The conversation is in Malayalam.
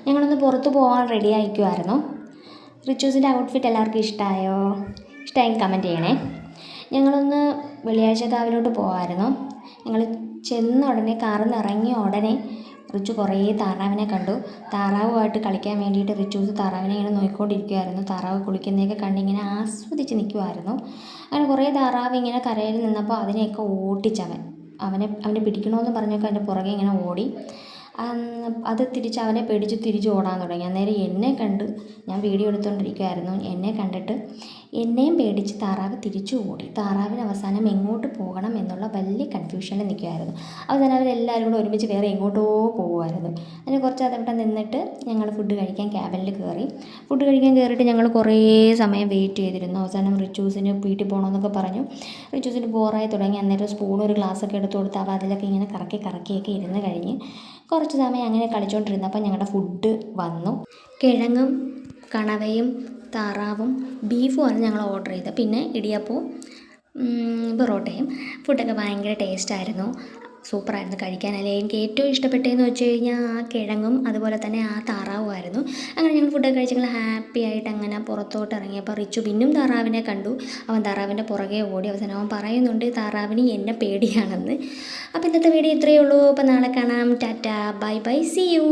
ഞങ്ങളൊന്ന് പുറത്ത് പോകാൻ റെഡി ആയിക്കുമായിരുന്നു. റിച്ചൂസിൻ്റെ ഔട്ട്ഫിറ്റ് എല്ലാവർക്കും ഇഷ്ടമായോ? ഇഷ്ടമായെങ്കിൽ കമൻറ്റ് ചെയ്യണേ. ഞങ്ങളൊന്ന് വെള്ളിയാഴ്ചക്കാവിലോട്ട് പോകാമായിരുന്നു. ഞങ്ങൾ ചെന്ന ഉടനെ കാറിൽ നിന്ന് ഇറങ്ങിയ ഉടനെ റിച്ചു കുറേ താറാവിനെ കണ്ടു. താറാവുമായിട്ട് കളിക്കാൻ വേണ്ടിയിട്ട് റിച്ചൂസ് താറാവിനെ ഇങ്ങനെ നോക്കിക്കൊണ്ടിരിക്കുമായിരുന്നു. താറാവ് കുളിക്കുന്നതൊക്കെ കണ്ടിങ്ങനെ ആസ്വദിച്ച് നിൽക്കുമായിരുന്നു. അങ്ങനെ കുറേ താറാവ് ഇങ്ങനെ കരയിൽ നിന്നപ്പോൾ അതിനെയൊക്കെ ഓട്ടിച്ചവൻ. അവനെ പിടിക്കണമെന്ന് പറഞ്ഞൊക്കെ അതിൻ്റെ പുറകെ ഇങ്ങനെ ഓടി. അത് തിരിച്ച് അവനെ പേടിച്ച് തിരിച്ച് ഓടാൻ തുടങ്ങി. അന്നേരം എന്നെ കണ്ട്, ഞാൻ വീഡിയോ എടുത്തുകൊണ്ടിരിക്കുമായിരുന്നു, എന്നെ കണ്ടിട്ട് എന്നെയും പേടിച്ച് താറാവ് തിരിച്ചു ഓടി. താറാവിന് അവസാനം എങ്ങോട്ട് പോകണം എന്നുള്ള വലിയ കൺഫ്യൂഷനിൽ നിൽക്കുമായിരുന്നു. അവസാനം അവരെല്ലാവരും കൂടെ ഒരുമിച്ച് വേറെ എങ്ങോട്ടോ പോകുമായിരുന്നു. അതിന് കുറച്ച് അതവിടെ നിന്നിട്ട് ഞങ്ങൾ ഫുഡ് കഴിക്കാൻ ക്യാബിനിൽ കയറി. ഫുഡ് കഴിക്കാൻ കയറിയിട്ട് ഞങ്ങൾ കുറേ സമയം വെയിറ്റ് ചെയ്തിരുന്നു. അവസാനം റിച്ചൂസിന് വീട്ടിൽ പോകണമെന്നൊക്കെ പറഞ്ഞു. റിച്ചൂസിന് ബോറായി തുടങ്ങി. അന്നേരം സ്പൂൺ ഒരു ഗ്ലാസ്സൊക്കെ എടുത്ത് കൊടുത്ത് അപ്പോൾ അതിലൊക്കെ ഇങ്ങനെ കറക്കിയൊക്കെ ഇരുന്ന് കഴിഞ്ഞ് കുറച്ച് സമയം അങ്ങനെ കളിച്ചുകൊണ്ടിരുന്നപ്പോൾ ഞങ്ങളുടെ ഫുഡ് വന്നു. കിഴങ്ങും കണവയും താറാവും ബീഫുമാണ് ഞങ്ങൾ ഓർഡർ ചെയ്തത്. പിന്നെ ഇടിയപ്പവും പൊറോട്ടയും. ഫുഡൊക്കെ ഭയങ്കര ടേസ്റ്റായിരുന്നു, സൂപ്പറായിരുന്നു കഴിക്കാനല്ലേ. എനിക്ക് ഏറ്റവും ഇഷ്ടപ്പെട്ടതെന്ന് വെച്ച് കഴിഞ്ഞാൽ ആ കിഴങ്ങും അതുപോലെ തന്നെ ആ താറാവുമായിരുന്നു. അങ്ങനെ ഞങ്ങൾ ഫുഡൊക്കെ കഴിച്ച് ഞങ്ങൾ ഹാപ്പി ആയിട്ട് അങ്ങനെ പുറത്തോട്ട് ഇറങ്ങിയപ്പോൾ റിച്ചു പിന്നും താറാവിനെ കണ്ടു. അവൻ താറാവിൻ്റെ പുറകെ ഓടി. അവസാനം അവൻ പറയുന്നുണ്ട് താറാവിന് എന്നെ പേടിയാണെന്ന്. അപ്പോൾ ഇന്നത്തെ വീഡിയോ ഇത്രയേ ഉള്ളൂ. അപ്പോൾ നാളെ കാണാം. ടാറ്റാ, ബൈ ബൈ, സീ യു.